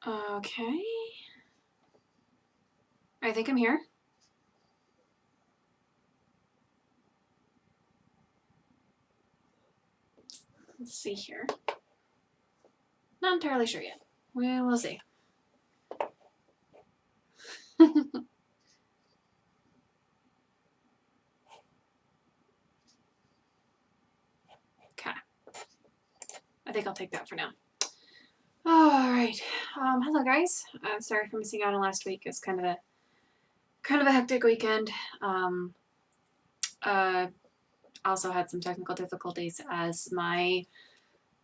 Okay. I think I'm here. Let's see here. Not entirely sure yet. We will see. Okay. I think I'll take that for now. All right. Hello guys. Sorry for missing out on last week. It's kind of a hectic weekend. Also had some technical difficulties as my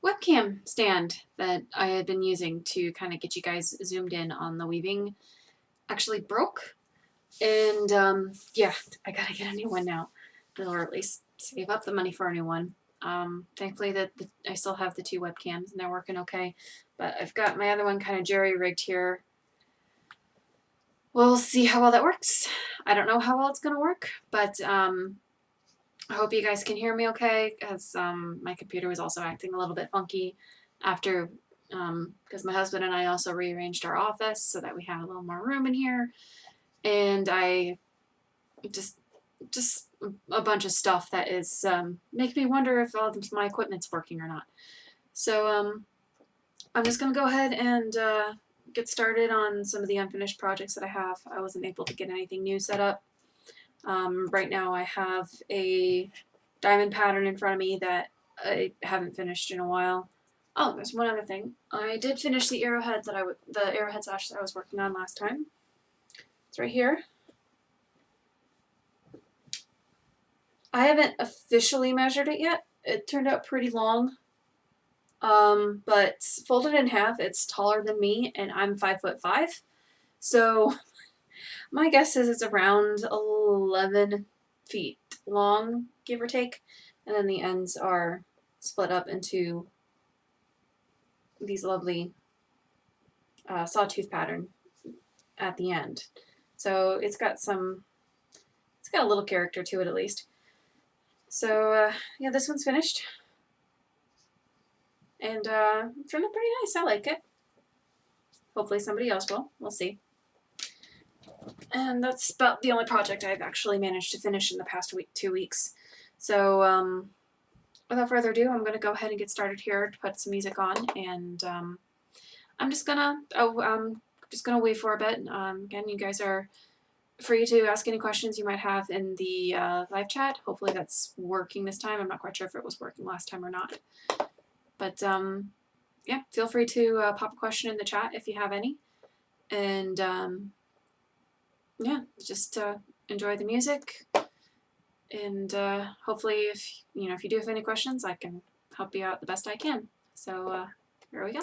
webcam stand that I had been using to kind of get you guys zoomed in on the weaving actually broke. And yeah, I gotta get a new one now, or at least save up the money for a new one. Thankfully I still have the two webcams and they're working okay, but I've got my other one kind of jerry-rigged here. We'll see how well that works. I don't know how well it's gonna work, but I hope you guys can hear me okay, because my computer was also acting a little bit funky after, because my husband and I also rearranged our office so that we had a little more room in here, and I just a bunch of stuff that is making me wonder if all of my equipment's working or not. So I'm just gonna go ahead and get started on some of the unfinished projects that I have. I wasn't able to get anything new set up. Right now I have a diamond pattern in front of me that I haven't finished in a while. Oh, there's one other thing. I did finish the arrowhead the arrowhead sash that I was working on last time. It's right here. I haven't officially measured it yet. It turned out pretty long. But folded in half, it's taller than me, and I'm 5'5". So my guess is it's around 11 feet long, give or take. And then the ends are split up into these lovely sawtooth pattern at the end. So it's got a little character to it at least. So yeah, this one's finished. And it turned out pretty nice. I like it. Hopefully somebody else will. We'll see. And that's about the only project I've actually managed to finish in the past 2 weeks. So without further ado, I'm going to go ahead and get started here to put some music on, and I'm just gonna wait for a bit. Again, you guys are free to ask any questions you might have in the live chat. Hopefully that's working this time. I'm not quite sure if it was working last time or not. But yeah, feel free to pop a question in the chat if you have any. And yeah, just enjoy the music. And hopefully if you do have any questions, I can help you out the best I can. So here we go.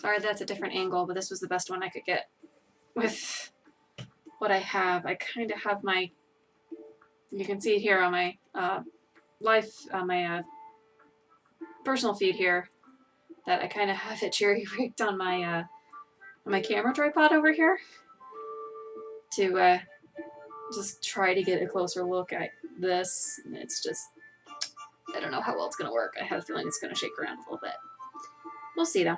Sorry that's a different angle, but this was the best one I could get with what I have. I kind of have my, you can see it here on my personal feed here, that I kind of have it jerry-rigged on my camera tripod over here to just try to get a closer look at this. It's just, I don't know how well it's going to work. I have a feeling it's going to shake around a little bit. We'll see though.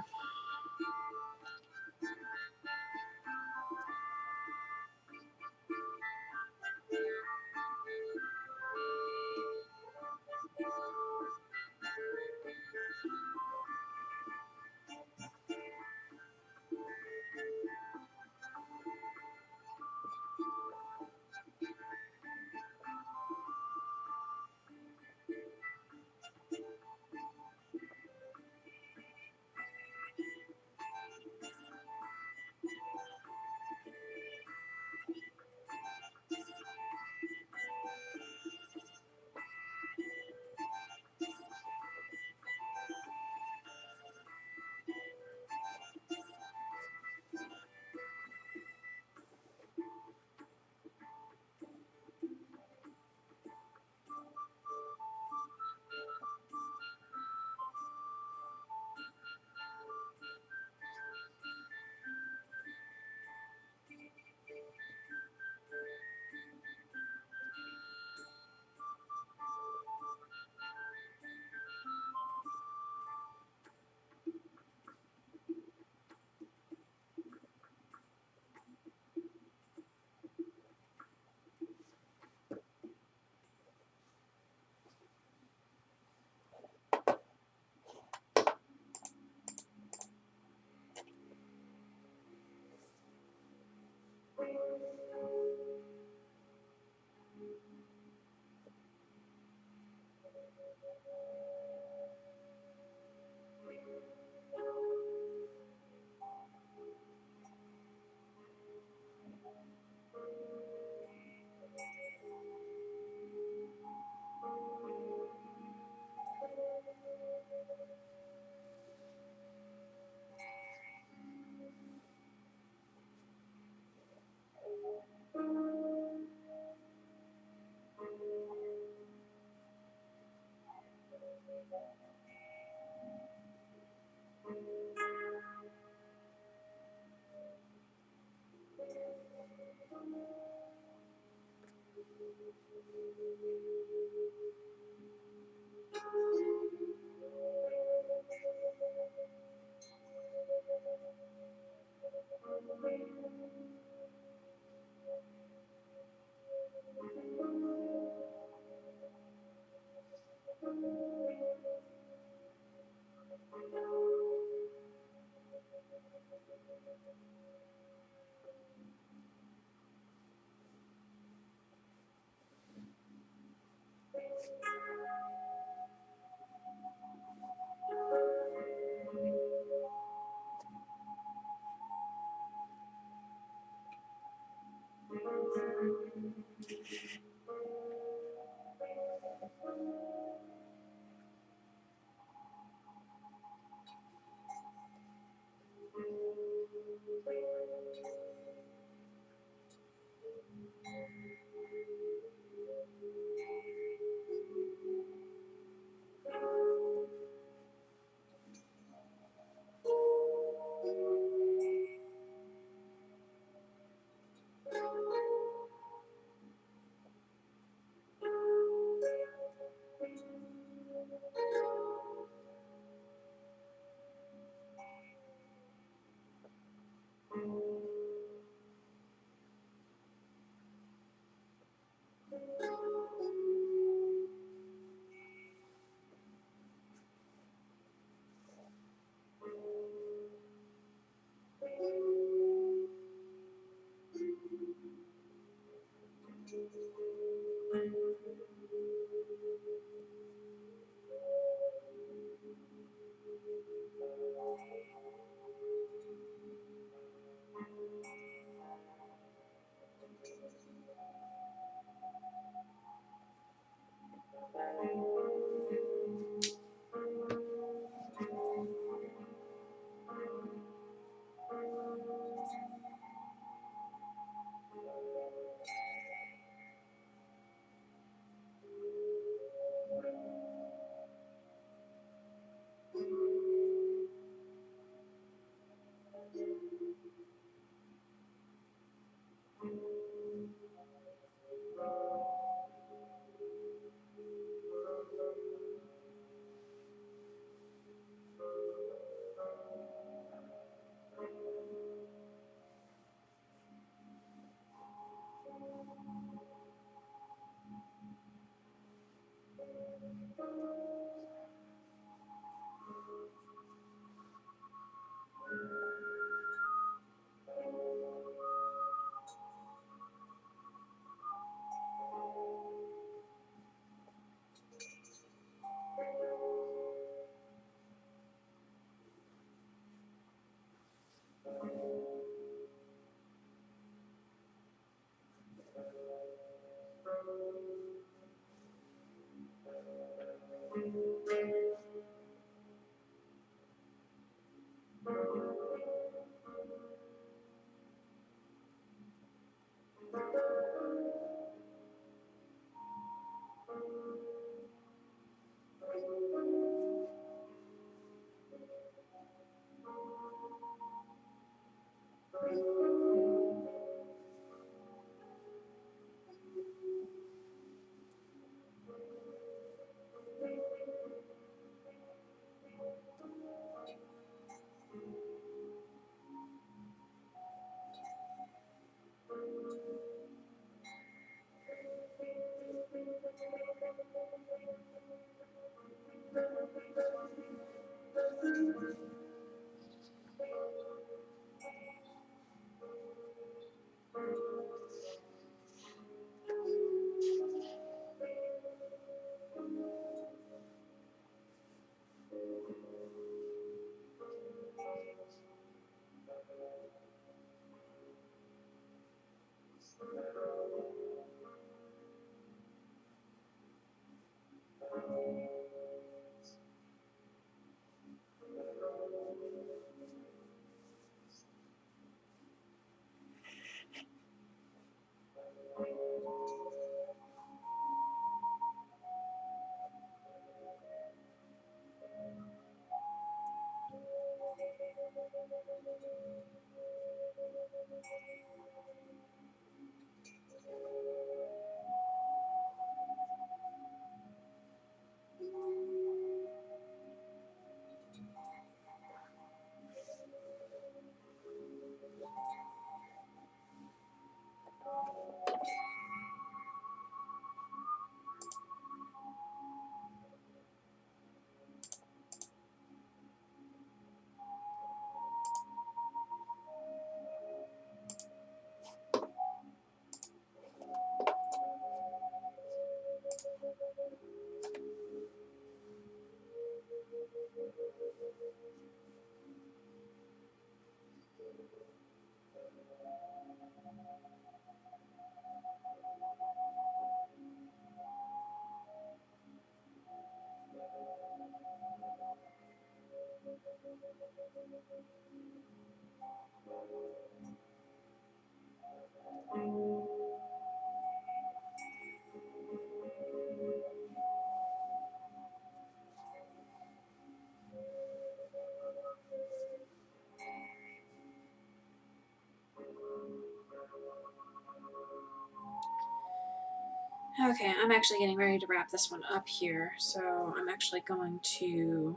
Okay, I'm actually getting ready to wrap this one up here, so I'm actually going to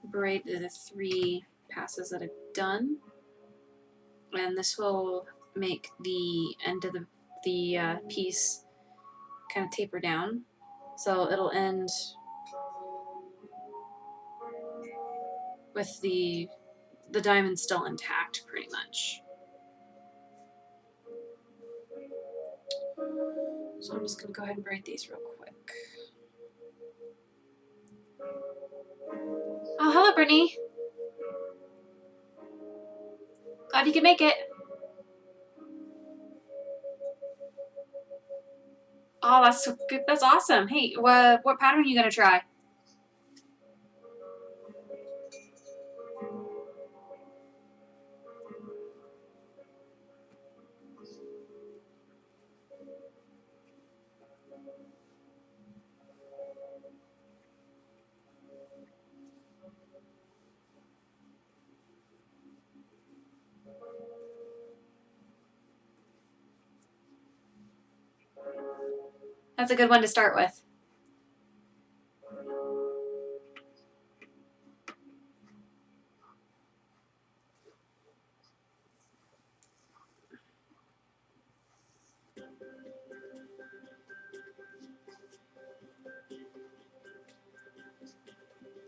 braid the 3 passes that I've done, and this will make the end of the piece kind of taper down, so it'll end with the diamond still intact, pretty much. So I'm just going to go ahead and braid these real quick. Oh, hello, Brittany. Glad you could make it. Oh, that's so good. That's awesome. Hey, what pattern are you going to try? That's a good one to start with.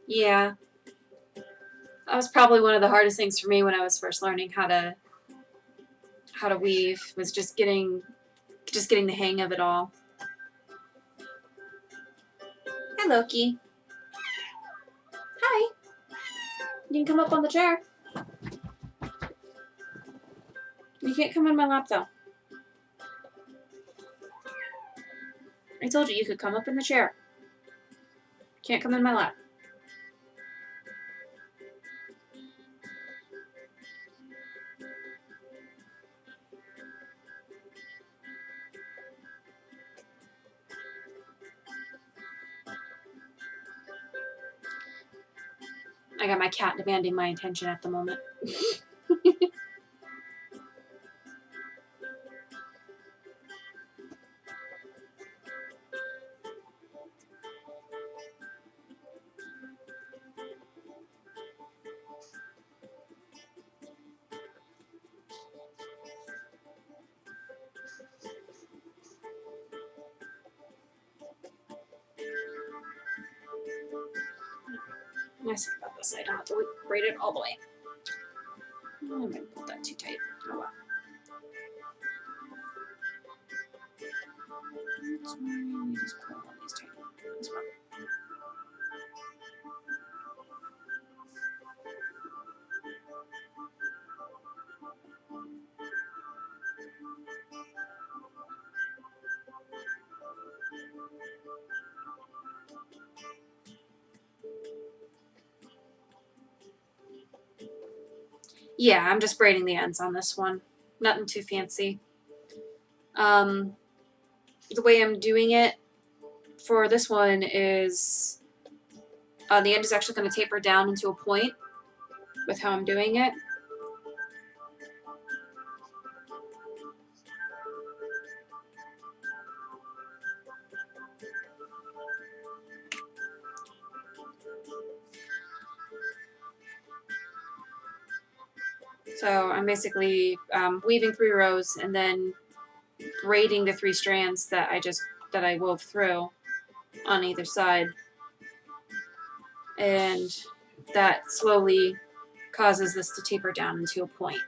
Yeah. That was probably one of the hardest things for me when I was first learning how to weave, was just getting the hang of it all. Hi, Loki. Hi. You can come up on the chair. You can't come in my lap, though. I told you could come up in the chair. Can't come in my lap. I got my cat demanding my attention at the moment. Nice thing about this, I don't have to braid it all the way. Oh, I might pull that too tight. Oh well. That's why we just pull all these tight as well. Yeah, I'm just braiding the ends on this one. Nothing too fancy. The way I'm doing it for this one is the end is actually going to taper down into a point with how I'm doing it. So I'm basically weaving 3 rows and then braiding the 3 strands that I wove through on either side, and that slowly causes this to taper down into a point.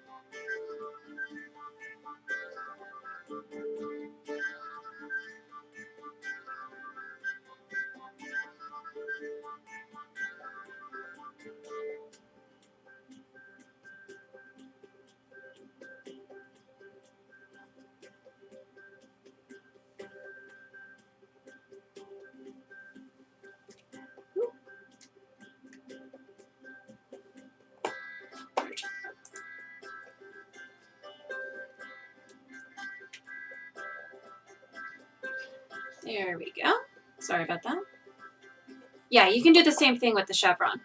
There we go. Sorry about that. Yeah, you can do the same thing with the chevron.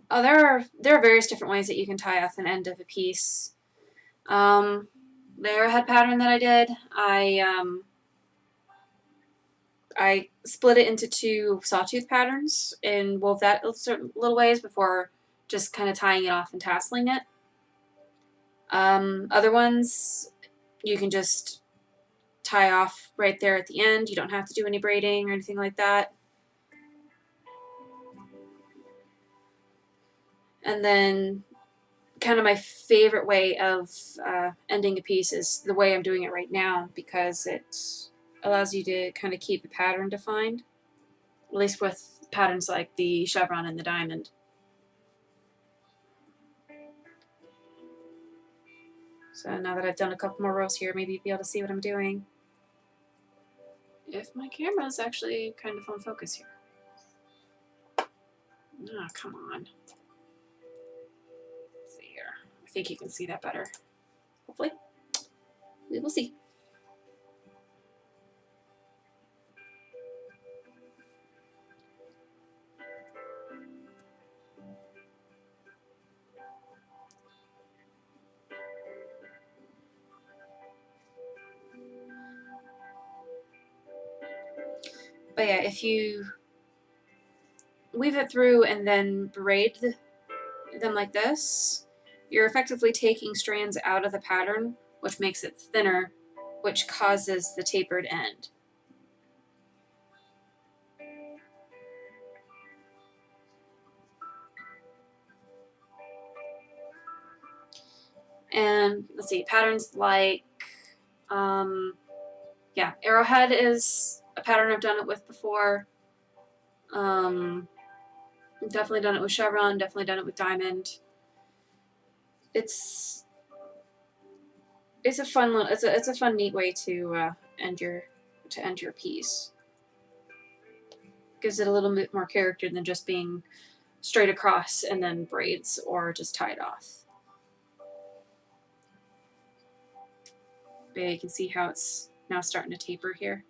Oh, there are various different ways that you can tie off an end of a piece. The arrowhead pattern that I did, I split it into 2 sawtooth patterns and wove that in certain little ways before just kind of tying it off and tasseling it. Other ones, you can just tie off right there at the end. You don't have to do any braiding or anything like that. And then kind of my favorite way of ending a piece is the way I'm doing it right now, because it allows you to kind of keep the pattern defined, at least with patterns like the chevron and the diamond. So now that I've done a couple more rows here, maybe you'll be able to see what I'm doing. If my camera's actually kind of on focus here. Ah, come on. Let's see here. I think you can see that better. Hopefully. We will see. But yeah, if you weave it through and then braid them like this, you're effectively taking strands out of the pattern, which makes it thinner, which causes the tapered end. And let's see, patterns like, yeah, arrowhead is a pattern I've done it with before. Definitely done it with chevron, definitely done it with diamond. It's a fun little, it's a fun, neat way to end your piece. Gives it a little bit more character than just being straight across and then braids or just tied off. But yeah, you can see how it's now starting to taper here.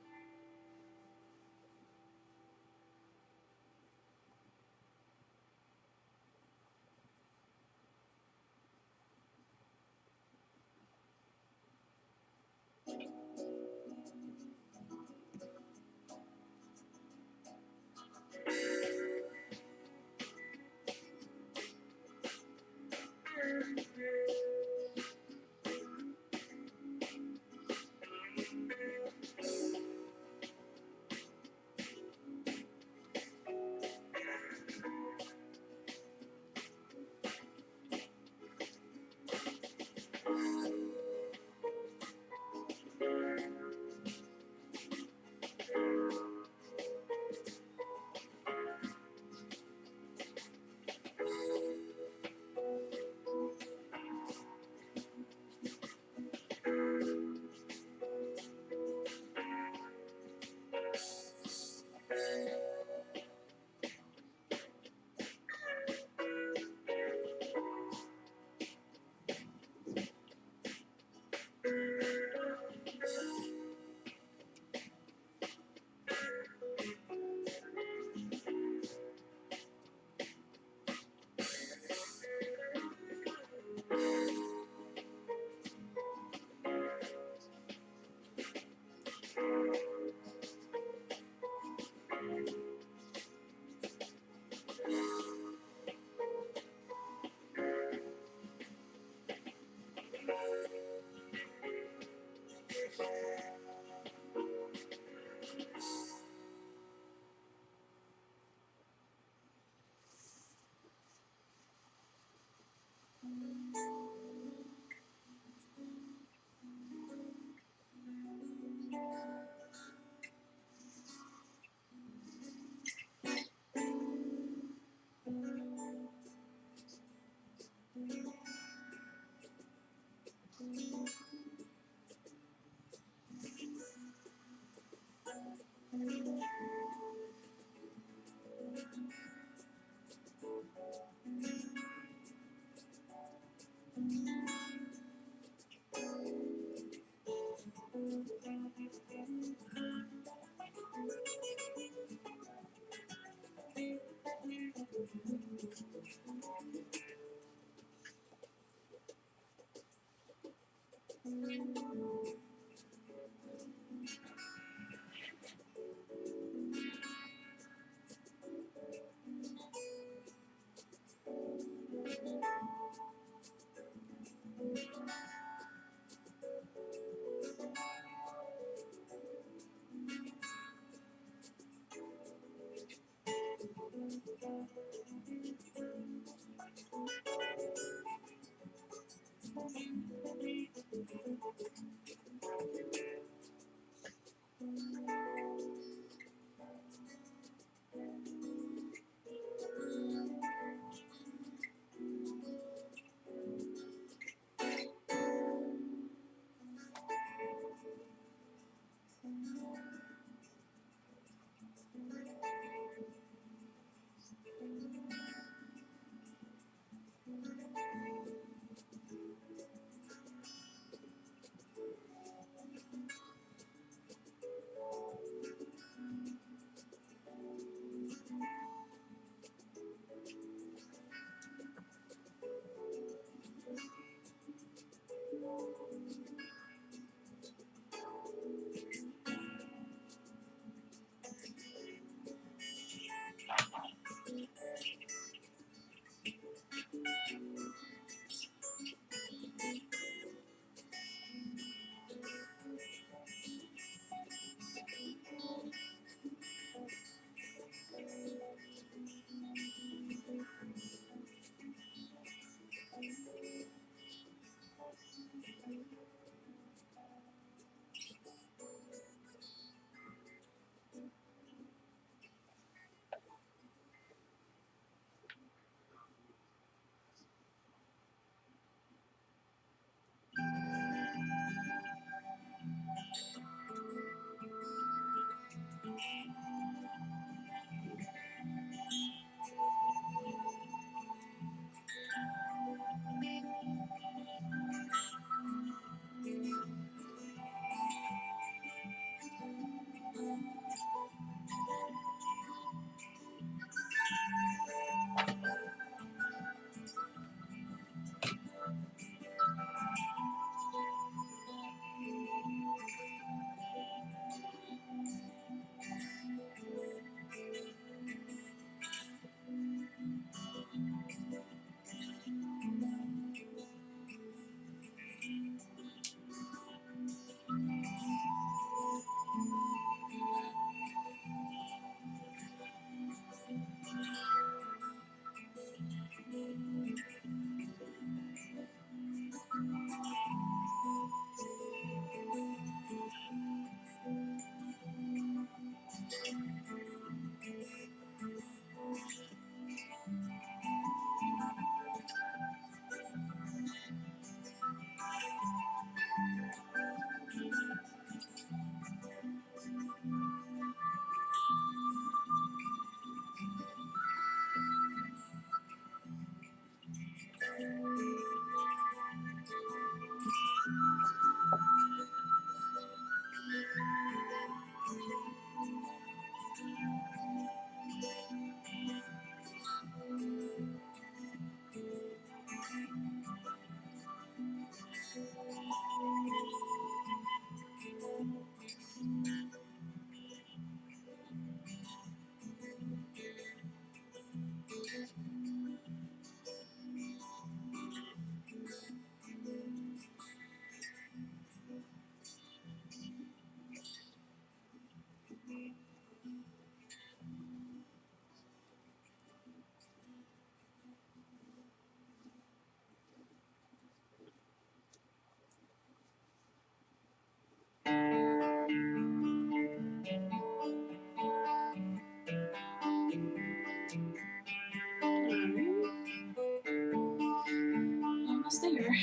Almost there.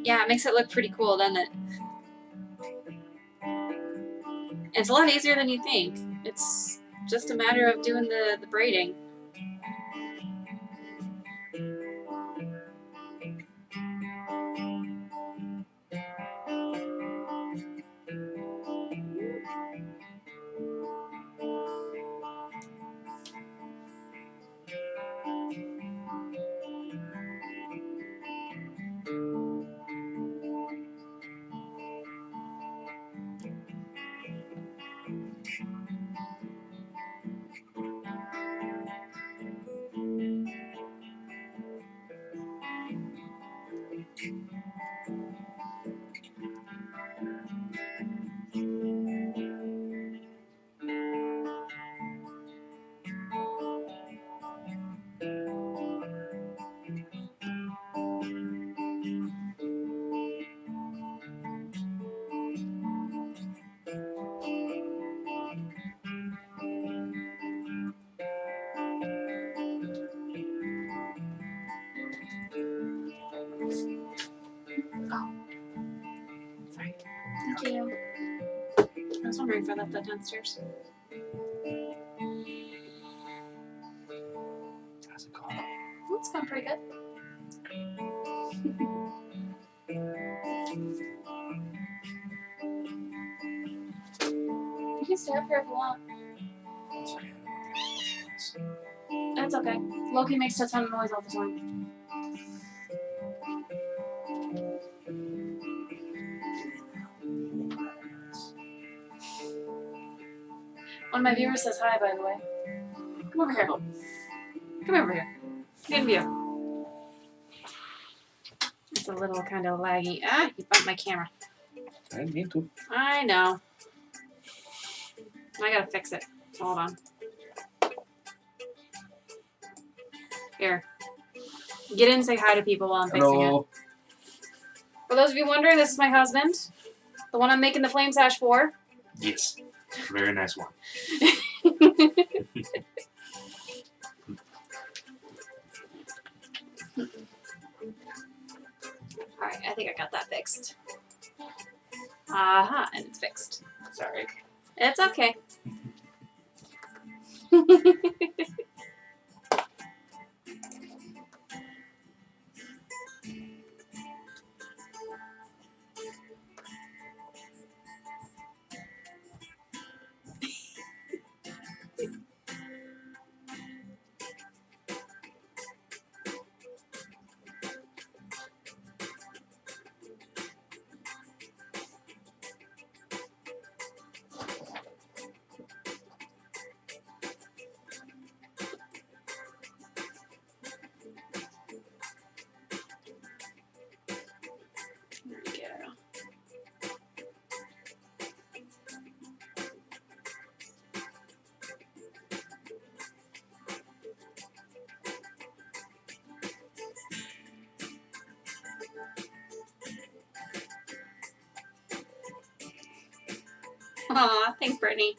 Yeah, it makes it look pretty cool, doesn't it? It's a lot easier than you think. It's just a matter of doing the braiding. Oh, sorry. Thank you. I was wondering if I left that downstairs. How's it going? Well, it's going pretty good. You can stay up here if you want. That's okay. Loki makes a ton of noise all the time. One of my viewers says hi, by the way. Come over here. Come over here. Get in view. It's a little kind of laggy. Ah, you bumped my camera. I didn't mean to. I know. I gotta fix it. Hold on. Here. Get in and say hi to people while I'm fixing it. For those of you wondering, this is my husband. The one I'm making the flame sash for. Yes. Very nice one. Alright, I think I got that fixed. Aha, and it's fixed. Sorry. It's okay. There we go. Aw, thanks, Brittany.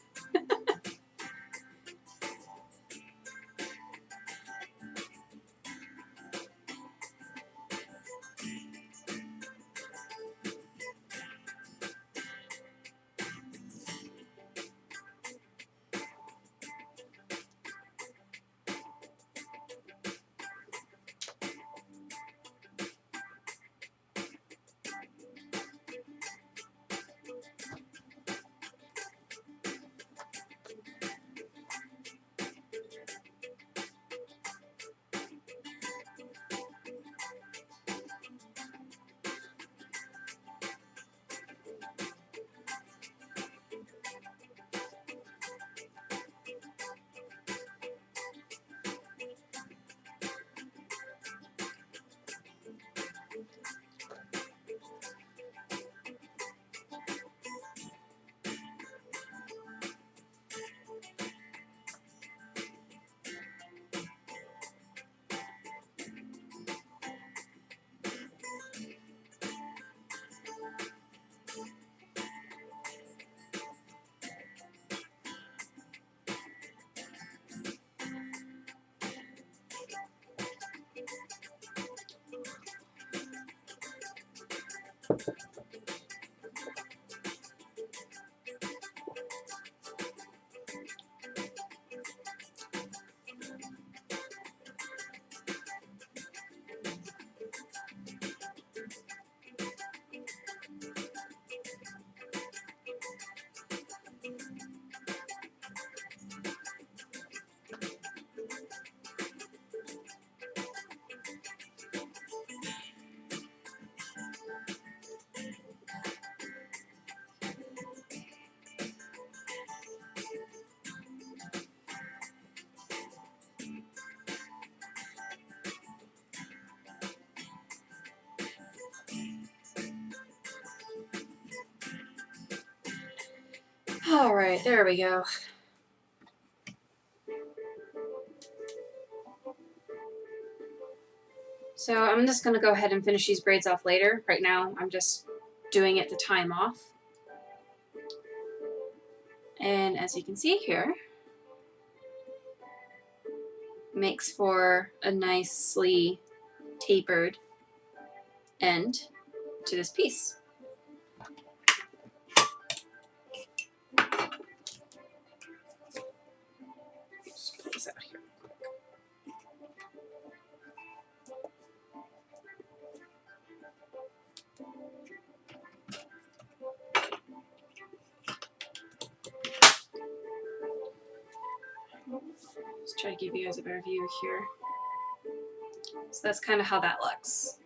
Alright, there we go. So I'm just going to go ahead and finish these braids off later. Right now I'm just doing it to time off. And as you can see here, makes for a nicely tapered end to this piece. Just pull this out here. Let's try to give you guys a better view here. So that's kind of how that looks.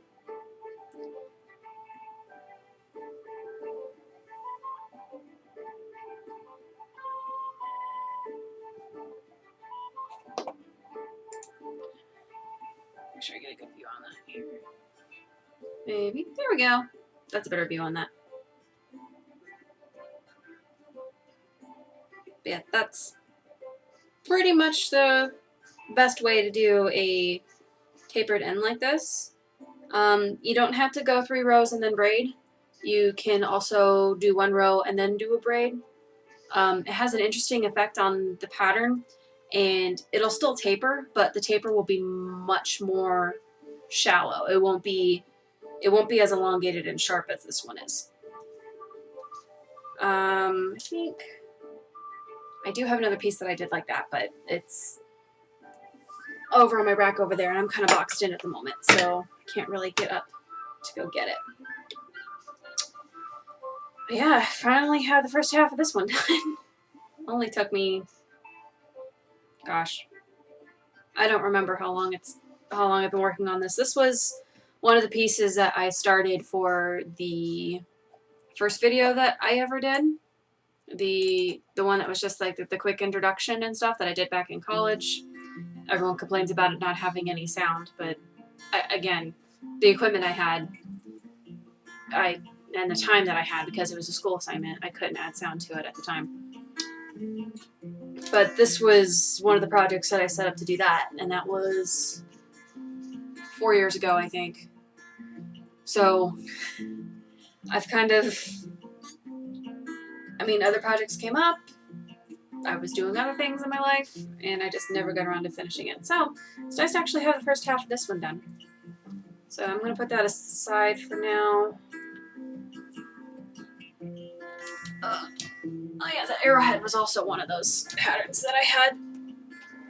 Make sure I get a good view on that here. Maybe. There we go. That's a better view on that. But yeah, that's pretty much the best way to do a tapered end like this. You don't have to go 3 rows and then braid. You can also do 1 row and then do a braid. It has an interesting effect on the pattern, and it'll still taper, but the taper will be much more shallow. It won't be as elongated and sharp as this one is. I think I do have another piece that I did like that, but it's over on my rack over there, and I'm kind of boxed in at the moment, so I can't really get up to go get it. But yeah, I finally have the first half of this one done. Only took me, gosh, I don't remember how long I've been working on this. This was one of the pieces that I started for the first video that I ever did. The one that was just like the quick introduction and stuff that I did back in college. Everyone complains about it not having any sound, but again, the equipment I had, and the time that I had, because it was a school assignment, I couldn't add sound to it at the time. But this was one of the projects that I set up to do that, and that was 4 years ago, I think. So I've kind of, other projects came up. I was doing other things in my life, and I just never got around to finishing it. So it's nice to actually have the first half of this one done. So I'm going to put that aside for now. Oh yeah, the arrowhead was also one of those patterns that I had.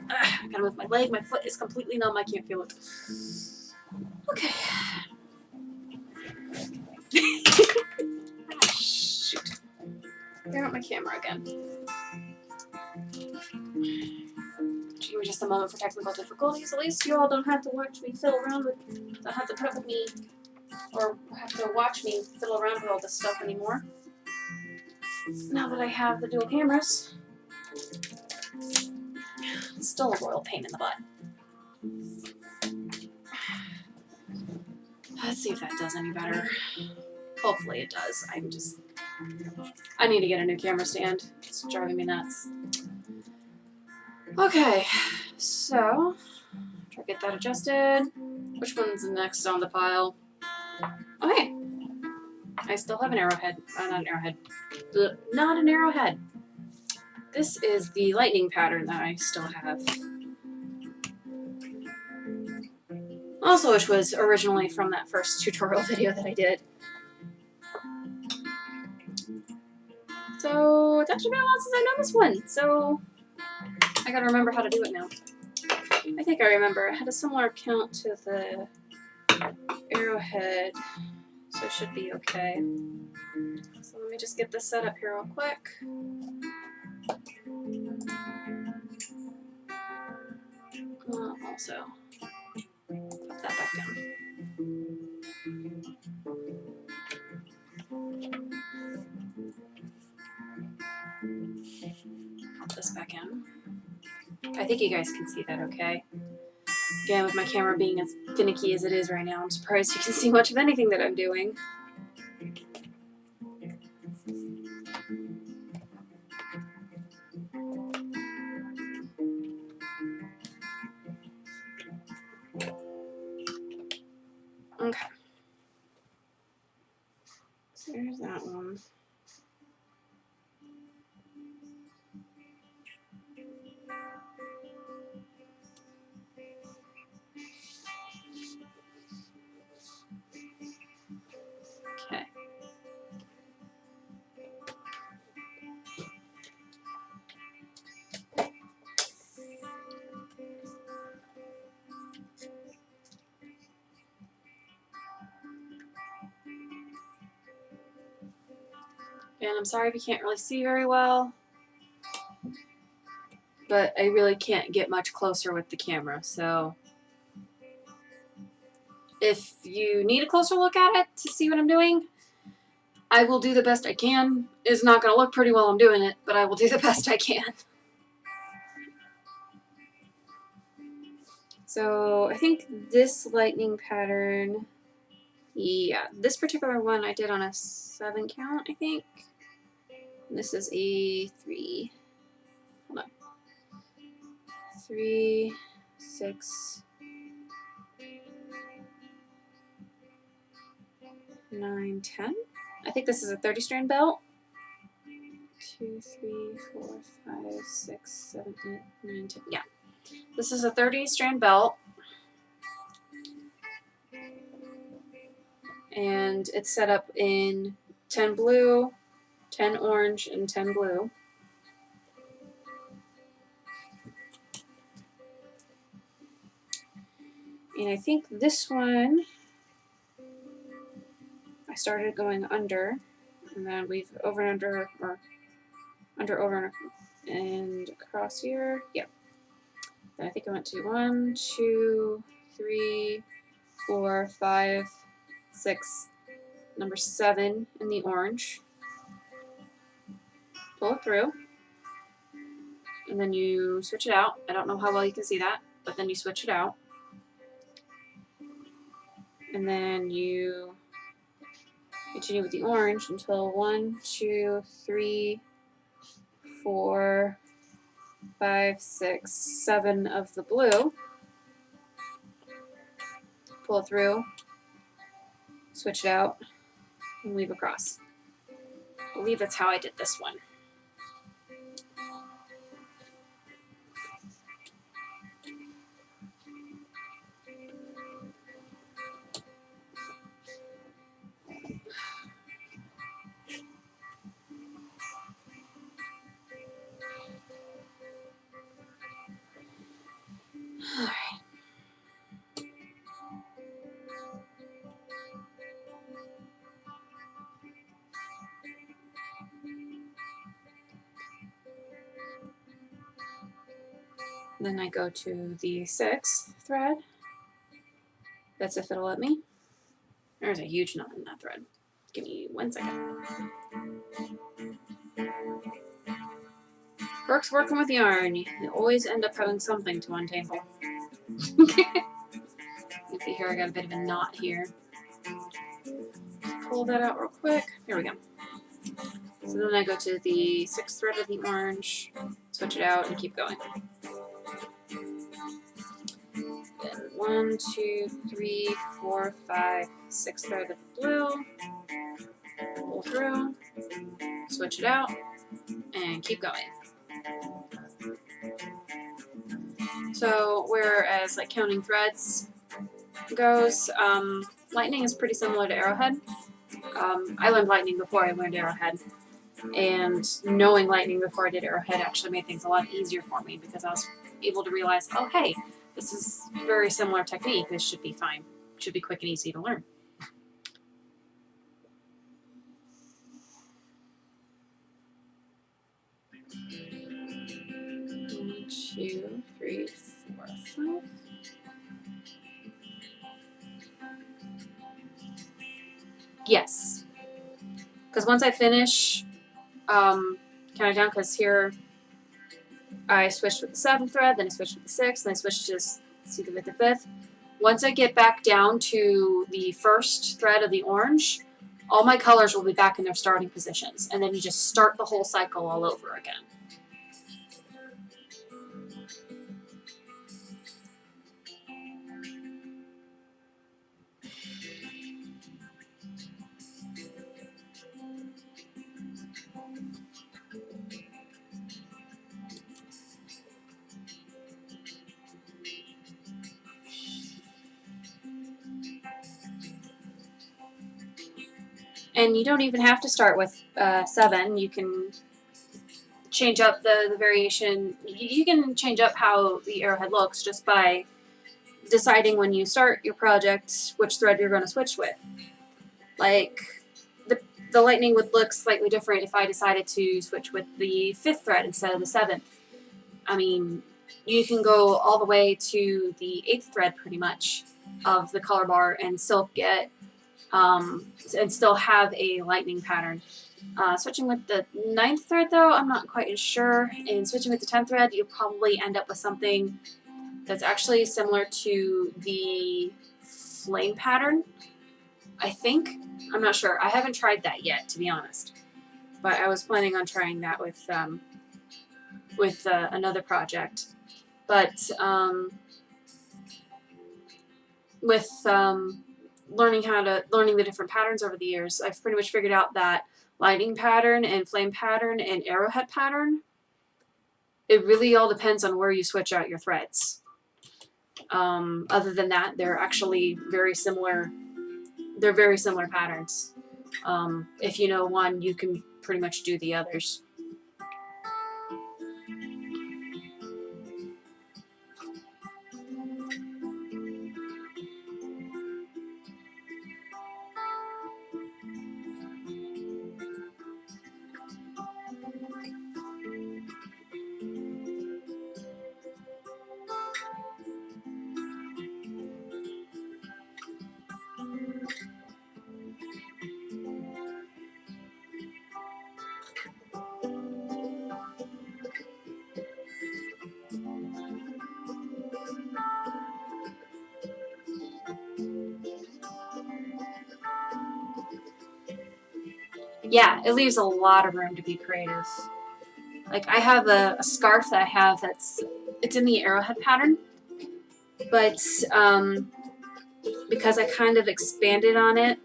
I gotta move my leg. My foot is completely numb. I can't feel it. Okay. Ah, shoot. There went my camera again. Give me just a moment for technical difficulties. At least you all don't have to watch me fiddle around with, don't have to put up with me, or have to watch me fiddle around with all this stuff anymore. Now that I have the dual cameras, it's still a royal pain in the butt. Let's see if that does any better. Hopefully it does. I need to get a new camera stand. It's driving me nuts. Okay, so try to get that adjusted. Which one's next on the pile? Okay. I still have an arrowhead. Not an arrowhead. Not an arrowhead. This is the lightning pattern that I still have. Also, which was originally from that first tutorial video that I did. So it's actually been a while since I've done this one. So I gotta remember how to do it now. I think I remember. I had a similar count to the arrowhead, so it should be okay. So let me just get this set up here real quick. Also, put that back down. Pop this back in. I think you guys can see that okay. Again, with my camera being as finicky as it is right now, I'm surprised you can see much of anything that I'm doing. And I'm sorry if you can't really see very well, but I really can't get much closer with the camera, so if you need a closer look at it to see what I'm doing, I will do the best I can. It's not going to look pretty while I'm doing it, but I will do the best I can. So I think this lightning pattern, yeah, this particular one I did on a 7 count, I think. And this is a 3. Hold on. 3, 6, 9, 10. I think this is a 30 strand belt. 2, 3, 4, 5, 6, 7, 8, 9, 10. Yeah. This is a 30 strand belt. And it's set up in 10 blue, 10 orange, and 10 blue. And I think this one, I started going under, and then we've over and under, or under, over, and across here. Yep. Then I think I went to 1, 2, 3, 4, 5, 6, number 7 in the orange. Pull it through, and then you switch it out. I don't know how well you can see that, but then you switch it out. And then you continue with the orange until 1, 2, 3, 4, 5, 6, 7 of the blue. Pull it through, switch it out, and weave across. I believe that's how I did this one. All right. Then I go to the 6th thread. That's if it'll let me. There's a huge knot in that thread. Give me 1 second. Perks working with yarn. You always end up having something to untangle. You see here I got a bit of a knot here. Pull that out real quick. Here we go. So then I go to the 6th thread of the orange, switch it out, and keep going. Then 1, 2, 3, 4, 5, 6 thread of the blue. Pull through, switch it out, and keep going. So whereas like counting threads goes, lightning is pretty similar to arrowhead. I learned lightning before I learned arrowhead, and knowing lightning before I did arrowhead actually made things a lot easier for me because I was able to realize, oh hey, this is very similar technique. This should be fine. Should be quick and easy to learn. One, 2, 3, 4, 5. Yes. Because once I finish counting down, because here I switched with the 7th thread, then I switched with the 6th, then I switched to see with the 5th. Once I get back down to the 1st thread of the orange, all my colors will be back in their starting positions, and then you just start the whole cycle all over again. And you don't even have to start with 7. You can change up the variation. You can change up how the arrowhead looks just by deciding when you start your project which thread you're going to switch with. Like, the lightning would look slightly different if I decided to switch with the 5th thread instead of the 7th. I mean, you can go all the way to the 8th thread pretty much of the color bar and still get and still have a lightning pattern. Switching with the 9th thread though, I'm not quite sure. And switching with the 10th thread, you'll probably end up with something that's actually similar to the flame pattern, I think. I'm not sure. I haven't tried that yet, to be honest. But I was planning on trying that with another project. But with learning the different patterns over the years, I've pretty much figured out that lightning pattern and flame pattern and arrowhead pattern, it really all depends on where you switch out your threads. Other than that, they're actually very similar. They're very similar patterns. If you know one, you can pretty much do the others. Yeah, it leaves a lot of room to be creative. Like I have a scarf that I have it's in the arrowhead pattern, but because I kind of expanded on it,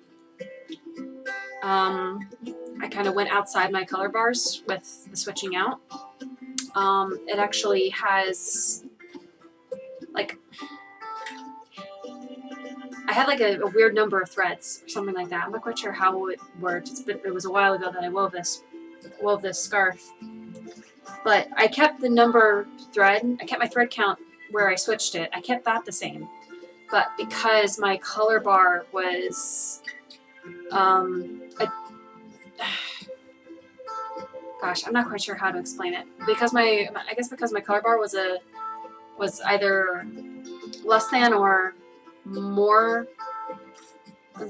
I kind of went outside my color bars with the switching out. It actually has like I had like a weird number of threads or something like that. I'm not quite sure how it worked. It was a while ago that I wove this scarf. But I kept the number thread. I kept my thread count where I switched it. I kept that the same. But because my color bar was, gosh, I'm not quite sure how to explain it. Because my color bar was either less than or more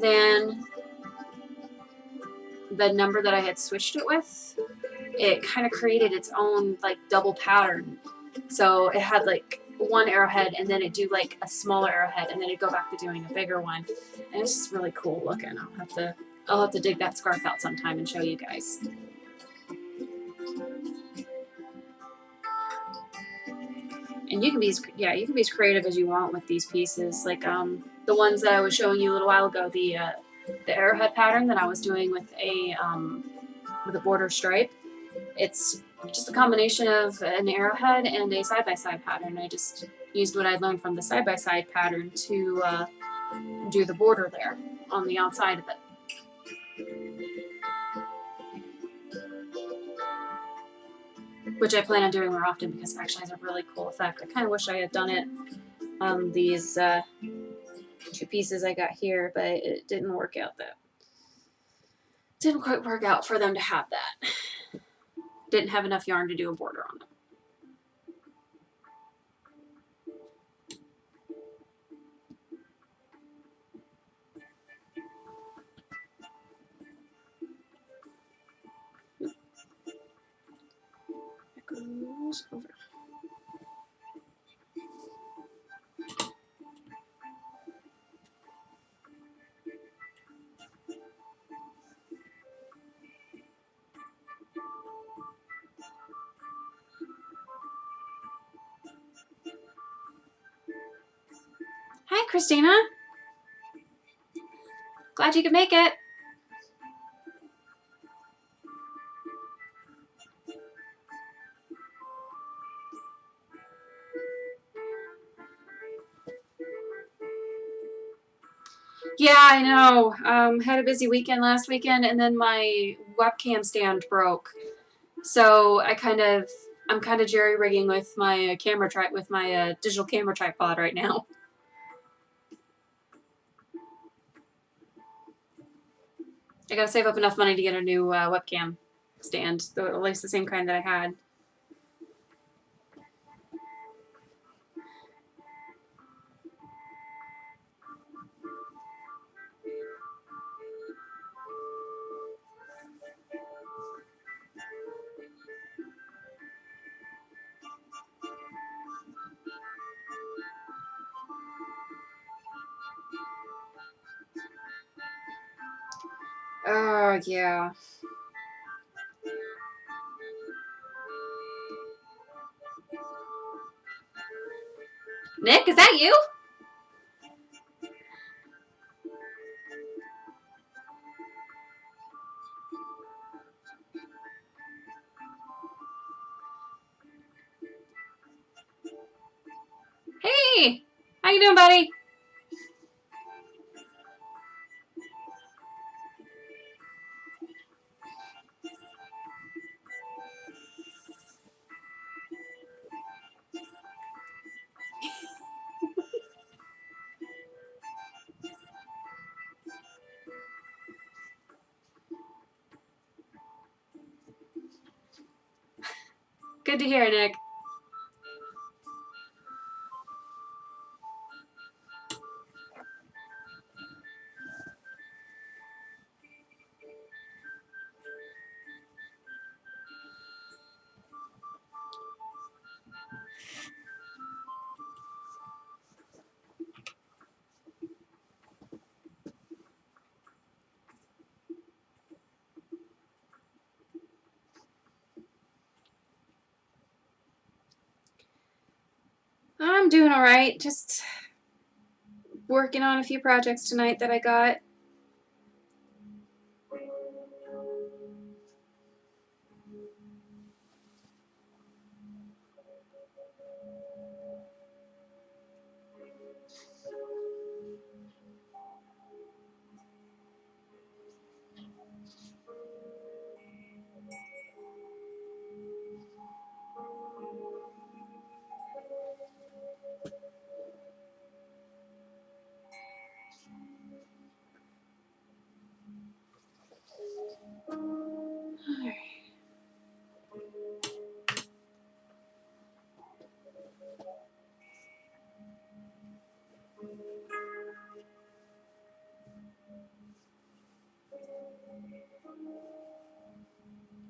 than the number that I had switched it with, it kind of created its own like double pattern. So it had like one arrowhead and then it'd do like a smaller arrowhead and then it'd go back to doing a bigger one. And it's just really cool looking. I'll have to dig that scarf out sometime and show you guys. And you can be as creative as you want with these pieces. Like the ones that I was showing you a little while ago, the arrowhead pattern that I was doing with a border stripe. It's just a combination of an arrowhead and a side-by-side pattern. I just used what I learned from the side-by-side pattern to do the border there on the outside of it. Which I plan on doing more often because it actually has a really cool effect. I kind of wish I had done it on these two pieces I got here, but it didn't work out didn't quite work out for them to have that. Didn't have enough yarn to do a border on them. It goes over. Hi, Christina. Glad you could make it. Yeah, I know. Had a busy weekend last weekend, and then my webcam stand broke. So I'm kind of jerry-rigging with my digital camera tripod right now. I gotta save up enough money to get a new webcam stand, at least the same kind that I had. Oh, yeah. Nick, is that you? Hey! How you doing, buddy? Good to hear, Nick. I'm doing all right. Just working on a few projects tonight that I got.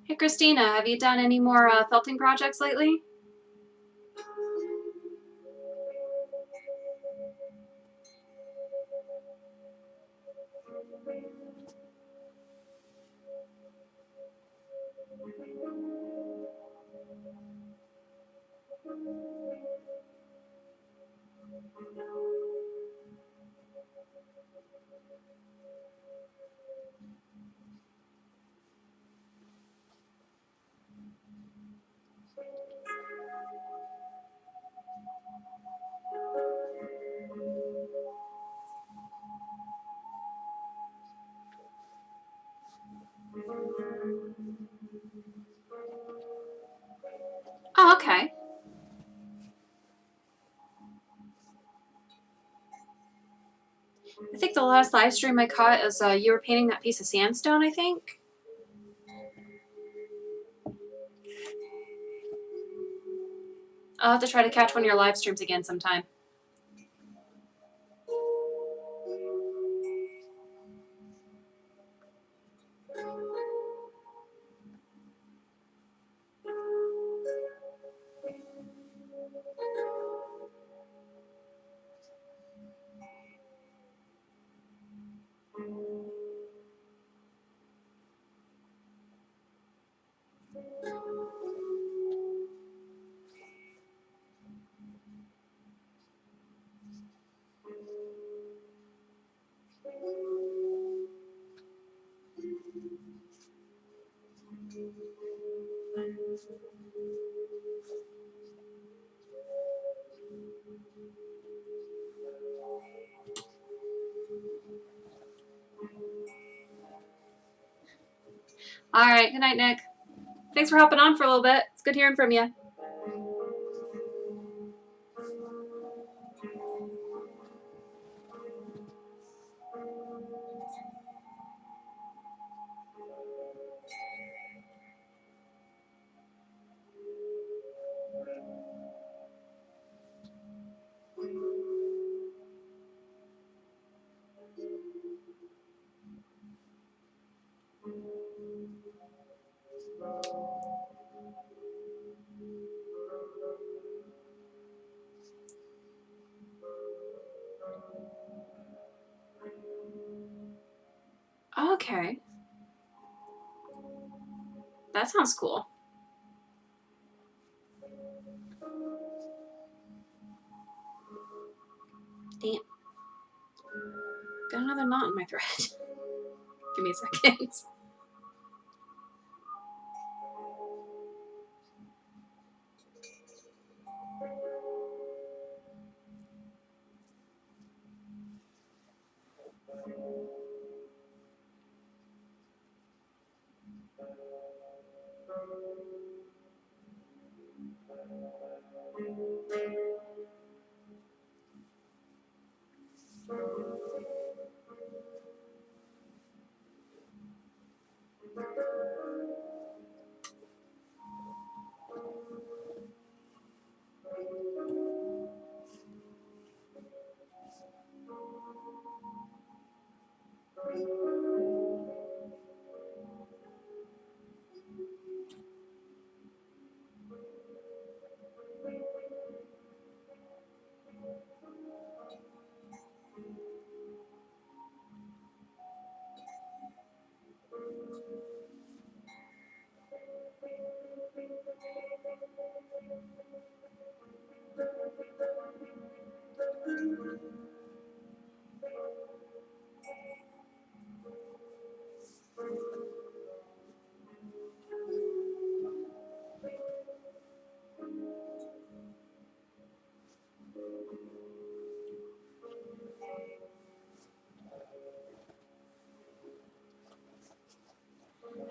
Hey, Christina, have you done any more felting projects lately? Oh, okay. I think the last live stream I caught is you were painting that piece of sandstone, I think. I'll have to try to catch one of your live streams again sometime. All right. Good night, Nick. Thanks for hopping on for a little bit. It's good hearing from you. That sounds cool. Damn. Got another knot in my thread. Give me a second.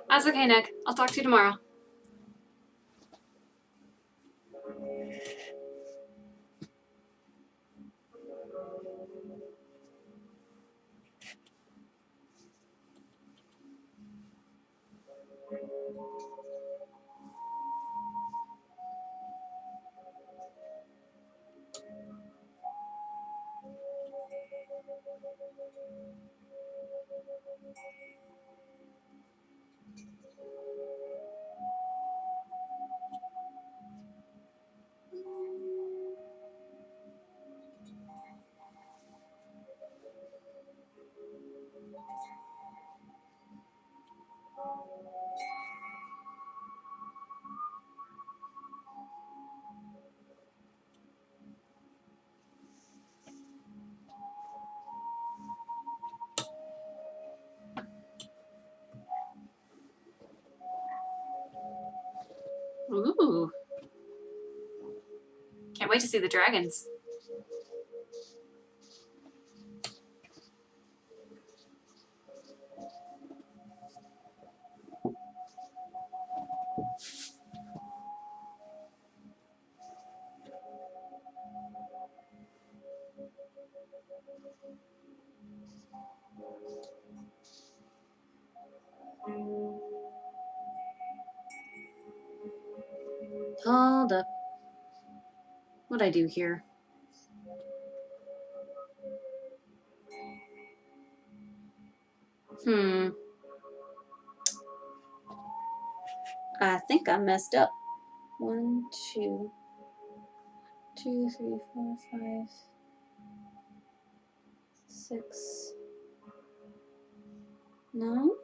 That's okay, Nick. I'll talk to you tomorrow. Ooh. Can't wait to see the dragons. Hold up. What'd I do here? I think I messed up. 1, 2, 2, 3, 4, 5, 6. No?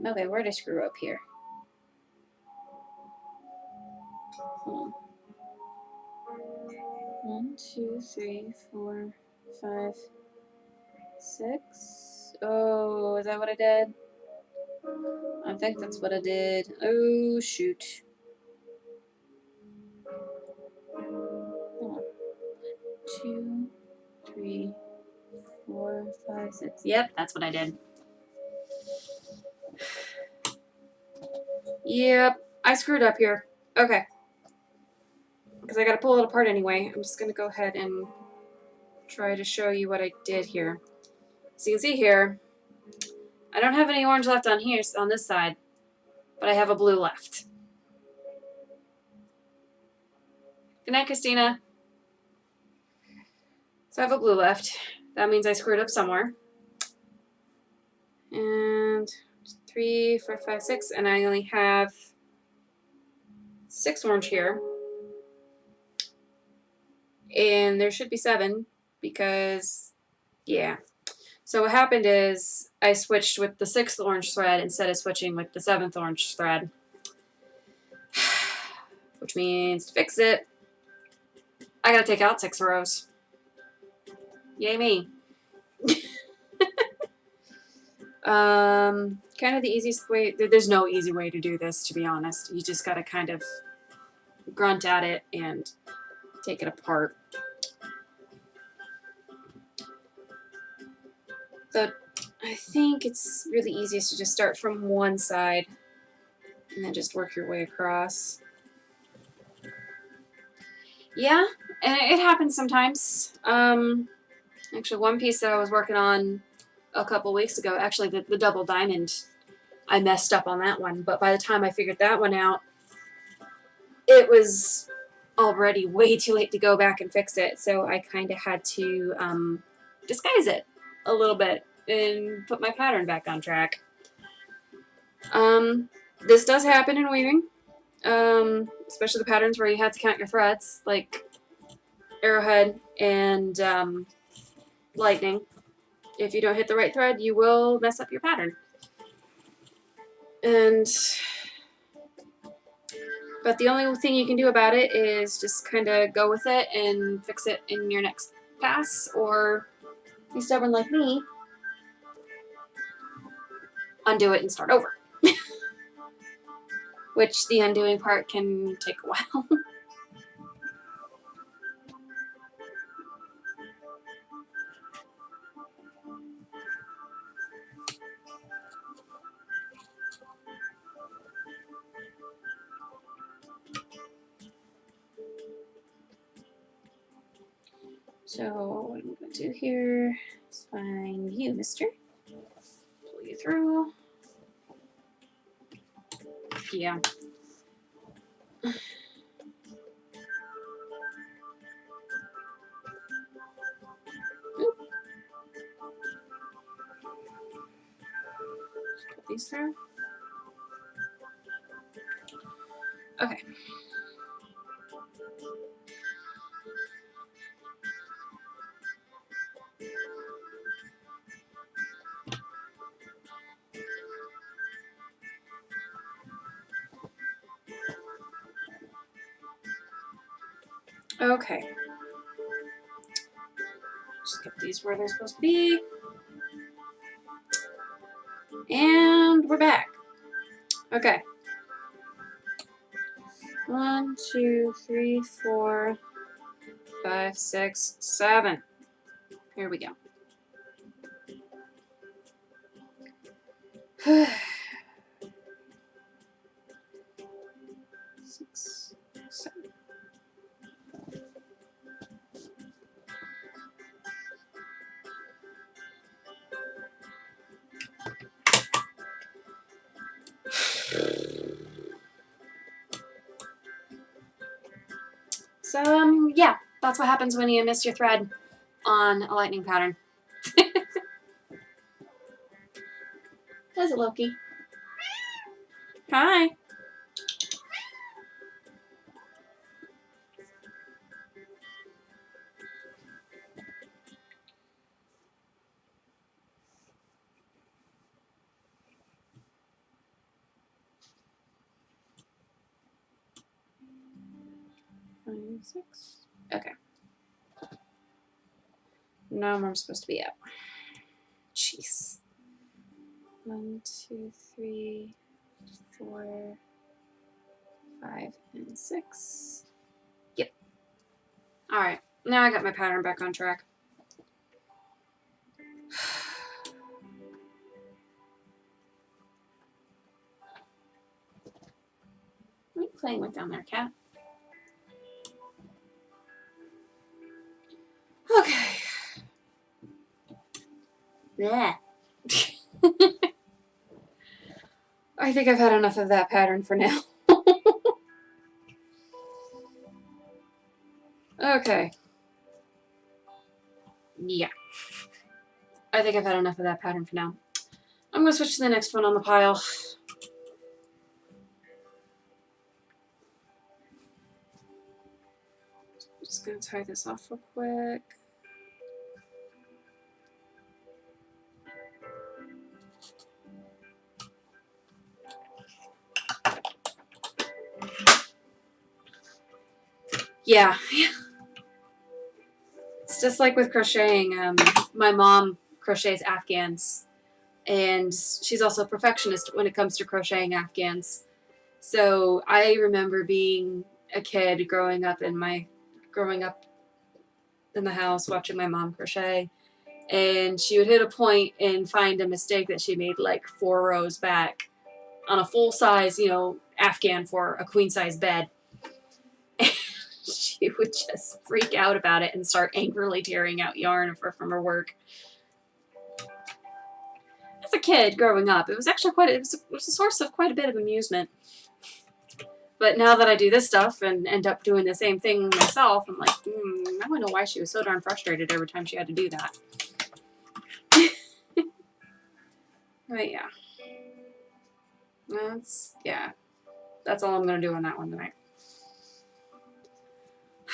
Okay, where'd I screw up here? Hold on. 1, 2, 3, 4, 5, 6. Oh, is that what I did? I think that's what I did. Oh, shoot. Hold on. 2, 3, 4, 5, 6. Yep, that's what I did. Yep, I screwed up here. Okay. Because I gotta pull it apart anyway. I'm just gonna go ahead and try to show you what I did here. So you can see here, I don't have any orange left on here, on this side, but I have a blue left. Good night, Christina. So I have a blue left. That means I screwed up somewhere. And 3, 4, 5, 6, and I only have 6 orange here. And there should be 7 because, yeah. So what happened is I switched with the 6th orange thread instead of switching with the 7th orange thread. Which means to fix it, I gotta take out 6 rows. Yay me. Kind of the easiest way, there's no easy way to do this, to be honest. You just gotta kind of grunt at it and take it apart. But I think it's really easiest to just start from one side and then just work your way across. Yeah, and it happens sometimes. Actually, one piece that I was working on a couple weeks ago, actually the double diamond, I messed up on that one. But by the time I figured that one out, it was already way too late to go back and fix it. So I kind of had to disguise it a little bit and put my pattern back on track. This does happen in weaving, especially the patterns where you have to count your threads, like arrowhead and lightning. If you don't hit the right thread, you will mess up your pattern. But the only thing you can do about it is just kind of go with it and fix it in your next pass, or be stubborn like me, undo it and start over. Which the undoing part can take a while. So what I'm going to do here is find you, mister. Pull you through. Yeah. Oop. Just put these through. Okay. Okay. Just get these where they're supposed to be. And we're back. Okay. 1, 2, 3, 4, 5, 6, 7. Here we go. 6, 7. So, yeah, that's what happens when you miss your thread on a lightning pattern. There's a Loki. Hi. Five, 6. Okay. Now I'm supposed to be up. Jeez. 1, 2, 3, 4, 5, and 6. Yep. Alright. Now I got my pattern back on track. What are you playing with down there, cat? Okay. Yeah. I think I've had enough of that pattern for now. Okay. Yeah. I think I've had enough of that pattern for now. I'm going to switch to the next one on the pile. Just going to tie this off real quick. Yeah. It's just like with crocheting. My mom crochets Afghans, and she's also a perfectionist when it comes to crocheting Afghans. So I remember being a kid growing up in the house watching my mom crochet, and she would hit a point and find a mistake that she made like 4 rows back on a full size, Afghan for a queen size bed. She would just freak out about it and start angrily tearing out yarn from her work. As a kid growing up, it was actually it was a source of quite a bit of amusement. But now that I do this stuff and end up doing the same thing myself, I'm like, I don't know why she was so darn frustrated every time she had to do that. But yeah. That's all I'm going to do on that one tonight.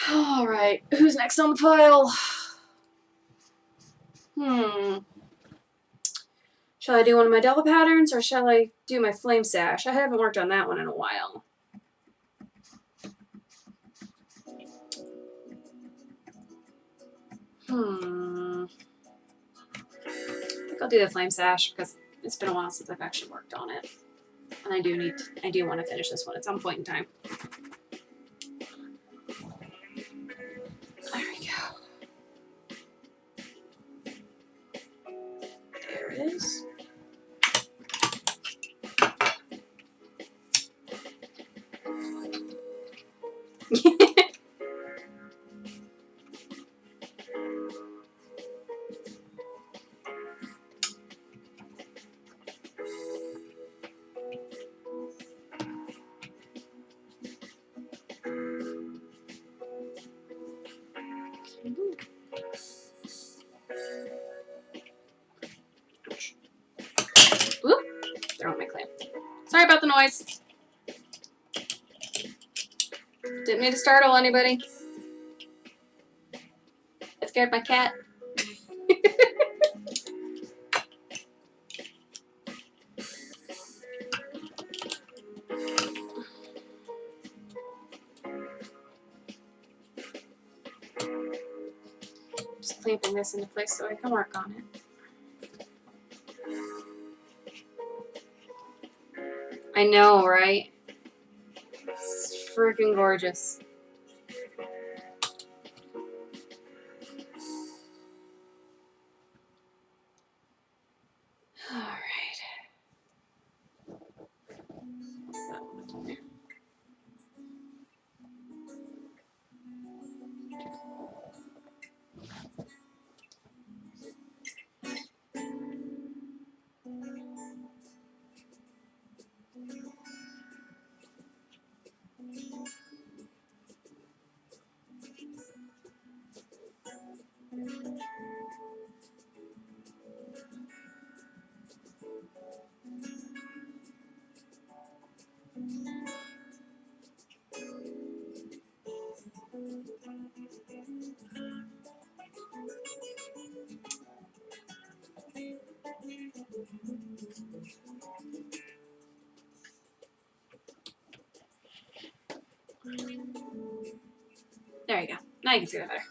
Alright, who's next on the pile? Shall I do one of my Della patterns, or shall I do my flame sash? I haven't worked on that one in a while. I think I'll do the flame sash because it's been a while since I've actually worked on it. And I do want to finish this one at some point in time. There we go. There it is. Oop, throwing my clamp. Sorry about the noise. Didn't mean to startle anybody. I scared my cat. Just clamping this into place so I can work on it. I know, right? It's freaking gorgeous. Alright. There you go. Now you can see that better.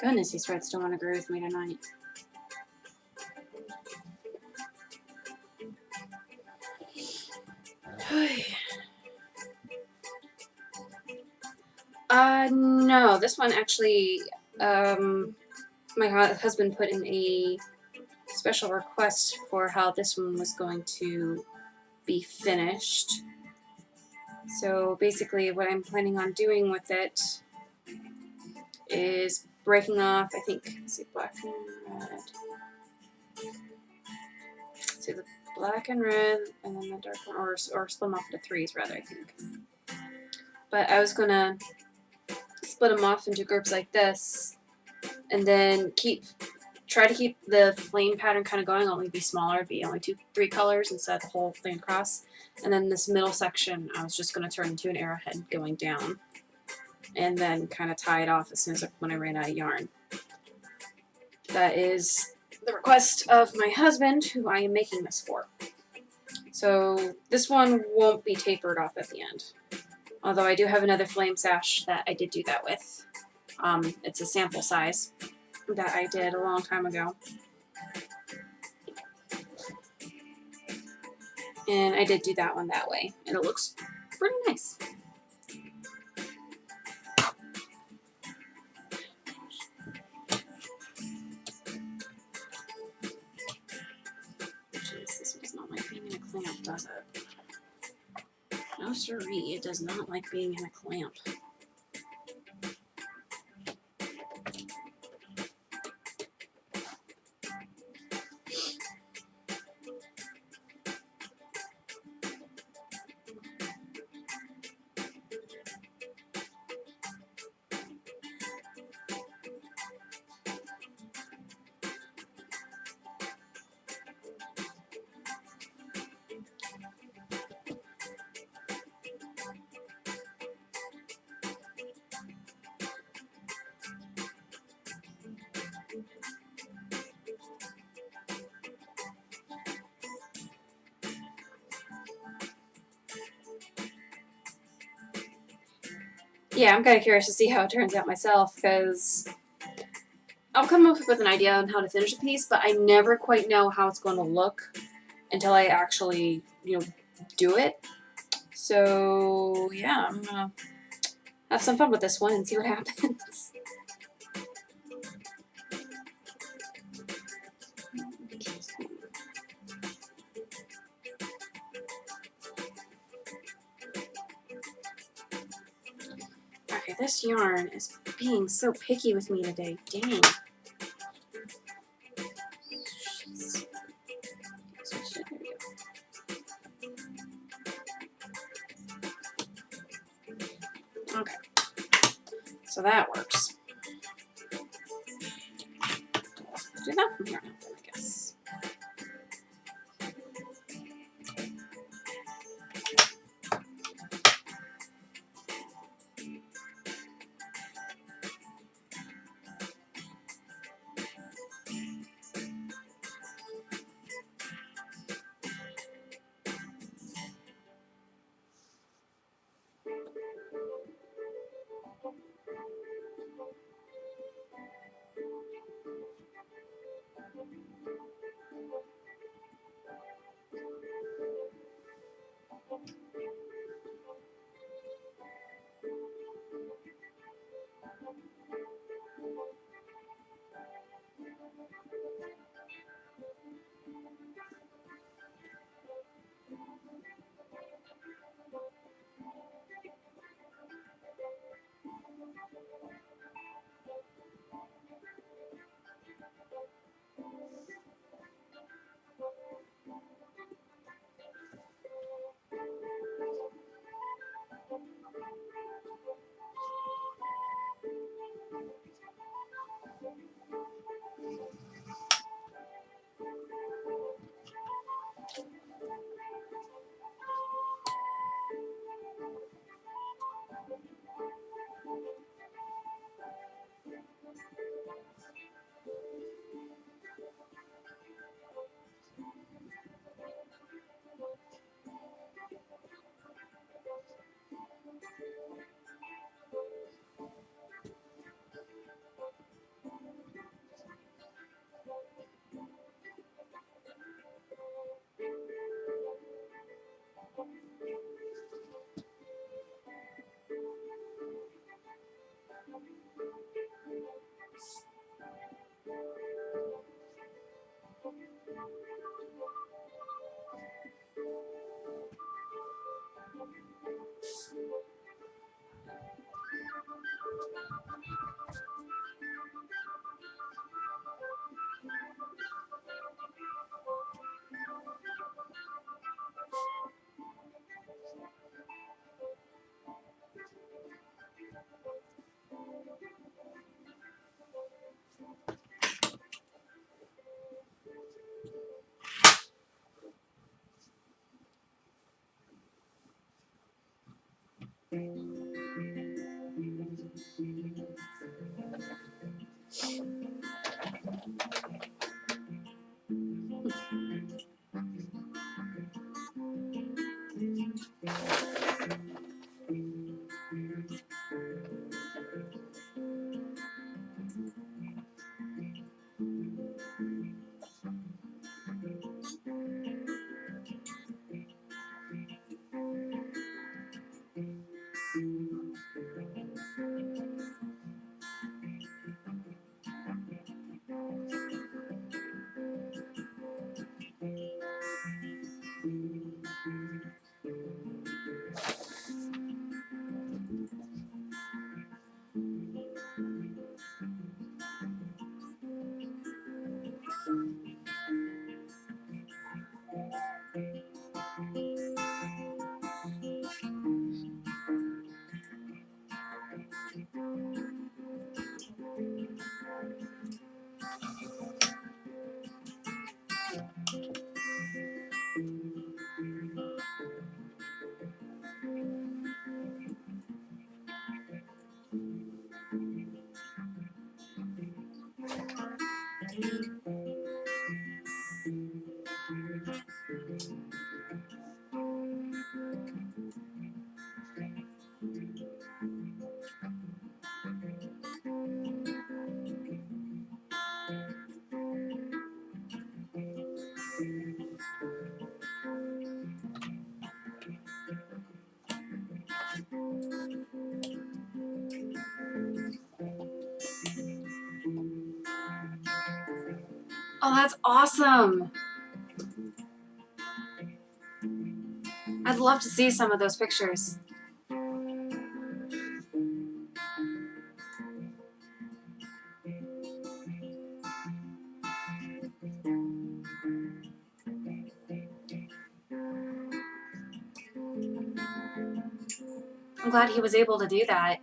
Goodness, these threads don't want to agree with me tonight. No, this one actually, my husband put in a special request for how this one was going to be finished. So basically what I'm planning on doing with it is breaking off, I think, let's see, black and red. See the black and red, and then the dark one, or split them off into threes rather, I think. But I was gonna split them off into groups like this, and then try to keep the flame pattern kind of going, only be smaller, it'd be only 3 colors instead of the whole thing across. And then this middle section, I was just going to turn into an arrowhead going down, and then kind of tie it off as soon as when I ran out of yarn. That is the request of my husband, who I am making this for. So this one won't be tapered off at the end, although I do have another flame sash that I did do that with. It's a sample size that I did a long time ago. And I did do that one that way, and it looks pretty nice. Jeez, this does not like being in a clamp, does it? No siree, it does not like being in a clamp. Yeah, I'm kind of curious to see how it turns out myself, because I'll come up with an idea on how to finish a piece, but I never quite know how it's going to look until I actually, do it. So, yeah, I'm going to have some fun with this one and see what happens. Okay, this yarn is being so picky with me today. Dang. Okay, so that works. Let's do that from here now, then, I guess. Oh, that's awesome. I'd love to see some of those pictures. I'm glad he was able to do that.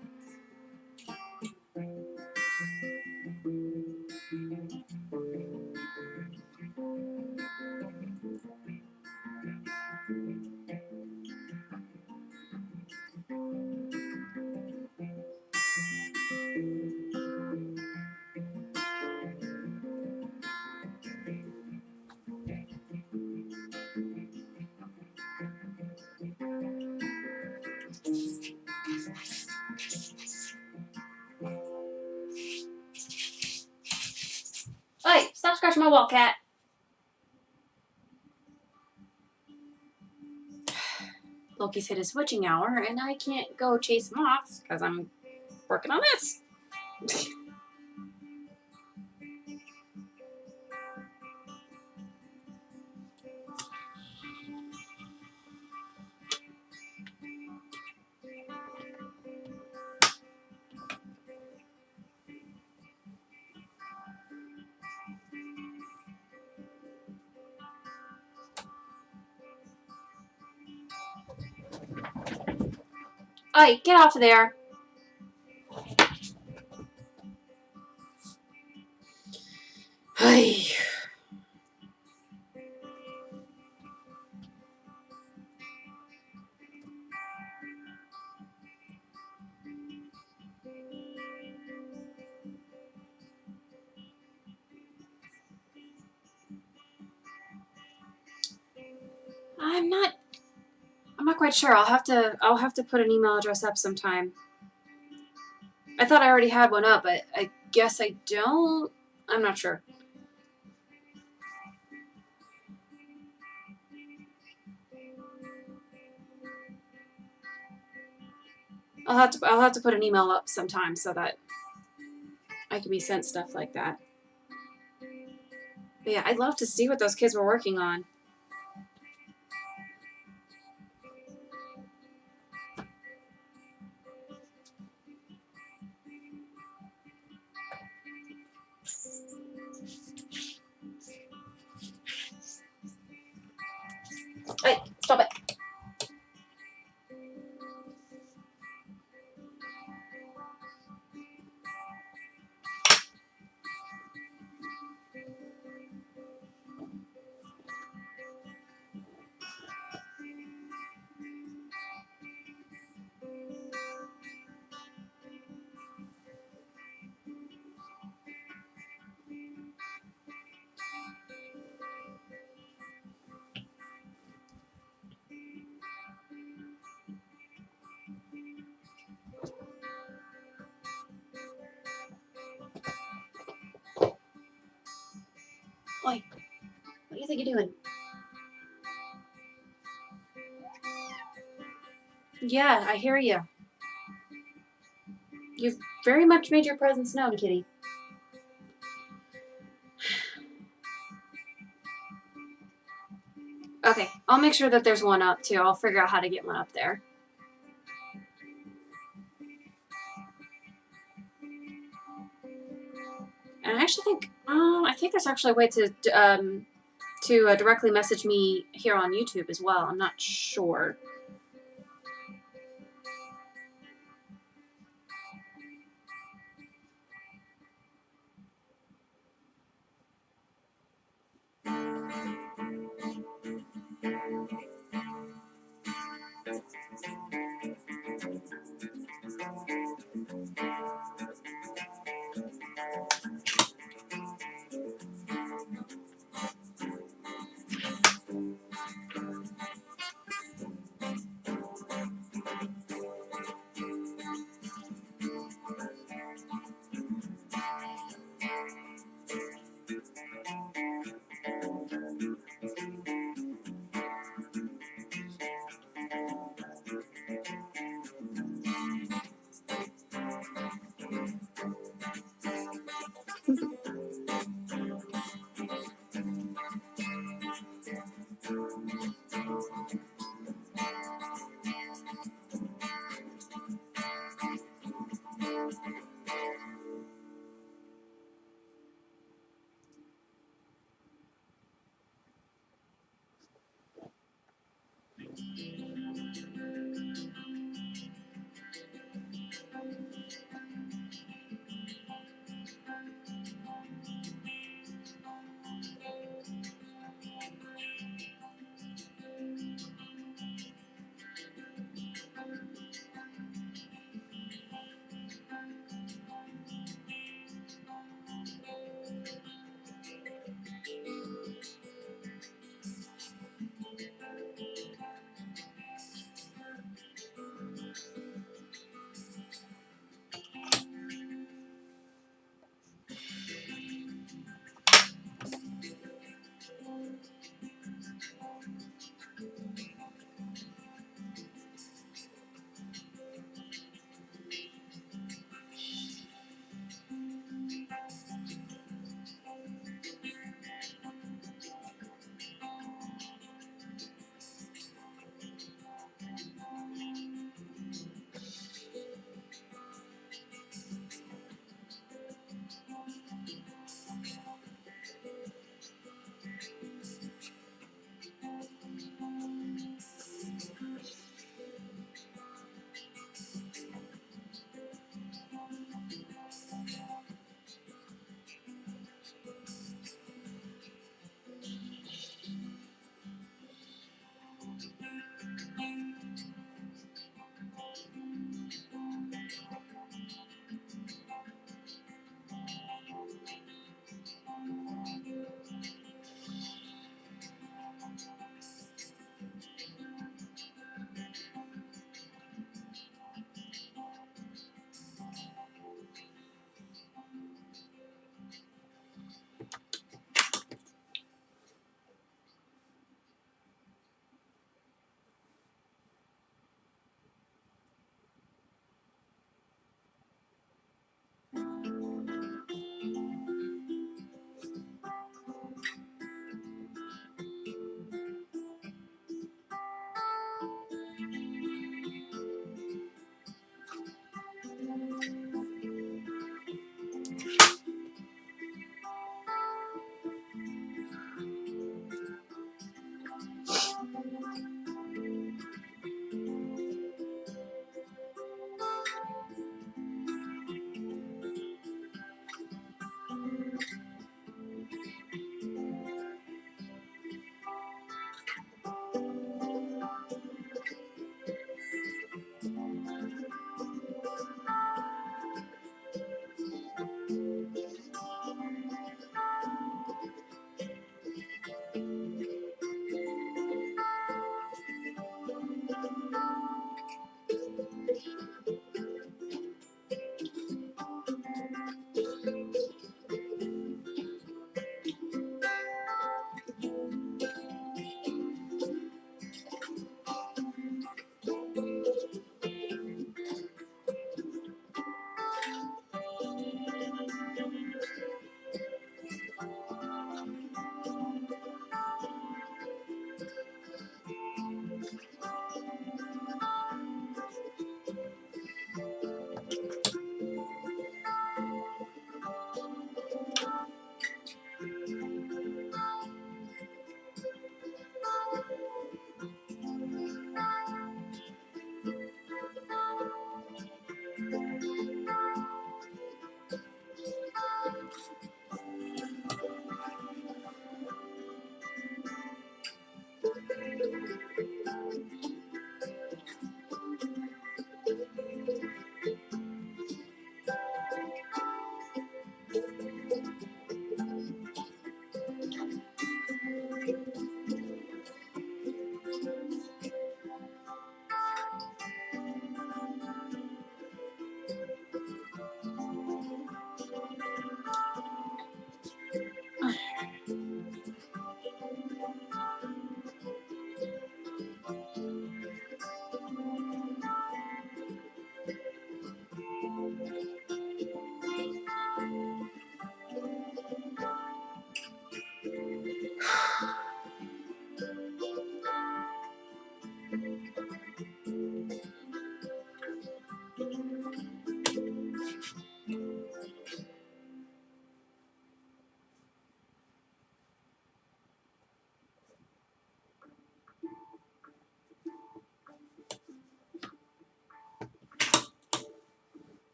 Hey, stop scratching my wall, cat. Loki's hit his switching hour, and I can't go chase him off because I'm working on this. Hey, get off of there. Hey. I'm not quite sure. I'll have to put an email address up sometime. I thought I already had one up, but I guess I don't. I'm not sure. I'll have to put an email up sometime so that I can be sent stuff like that. But yeah, I'd love to see what those kids were working on. Hey, stop it. you think you're doing? Yeah, I hear you. You've very much made your presence known, kitty. Okay, I'll make sure that there's one up too. I'll figure out how to get one up there. And I actually think, I think there's actually a way to directly message me here on YouTube as well. I'm not sure.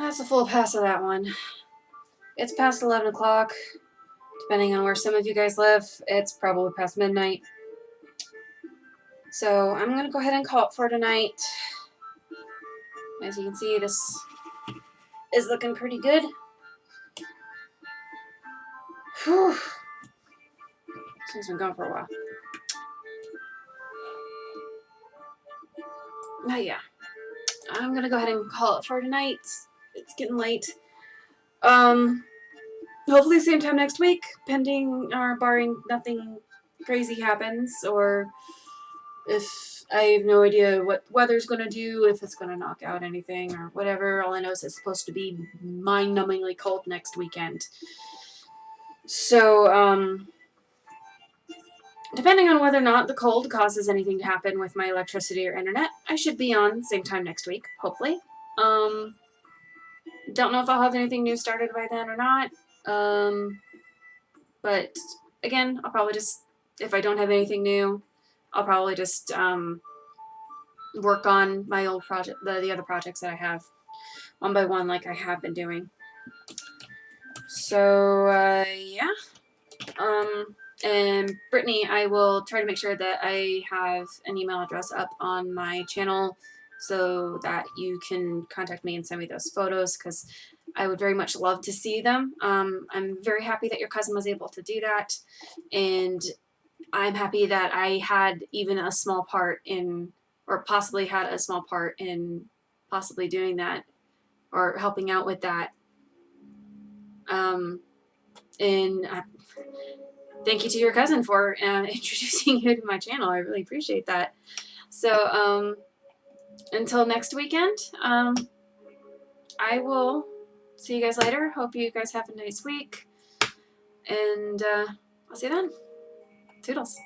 That's a full pass of that one. It's past 11 o'clock. Depending on where some of you guys live, it's probably past midnight. So I'm going to go ahead and call it for tonight. As you can see, this is looking pretty good. Whew. This thing's been going for a while. But yeah, I'm going to go ahead and call it for tonight. It's getting late. Hopefully same time next week, pending or barring nothing crazy happens, or if I have no idea what weather's gonna do, if it's gonna knock out anything or whatever. All I know is it's supposed to be mind-numbingly cold next weekend. So, depending on whether or not the cold causes anything to happen with my electricity or internet, I should be on same time next week, hopefully. Don't know if I'll have anything new started by then or not. But again, I'll probably just, if I don't have anything new, I'll probably just work on my old project, the other projects that I have, one by one, like I have been doing. So yeah. And Brittany, I will try to make sure that I have an email address up on my channel so that you can contact me and send me those photos, because I would very much love to see them. I'm very happy that your cousin was able to do that, and I'm happy that I had even a small part in, or possibly had a small part in possibly doing that or helping out with that. And thank you to your cousin for introducing you to my channel. I really appreciate that. So until next weekend, I will see you guys later. Hope you guys have a nice week. And I'll see you then. Toodles.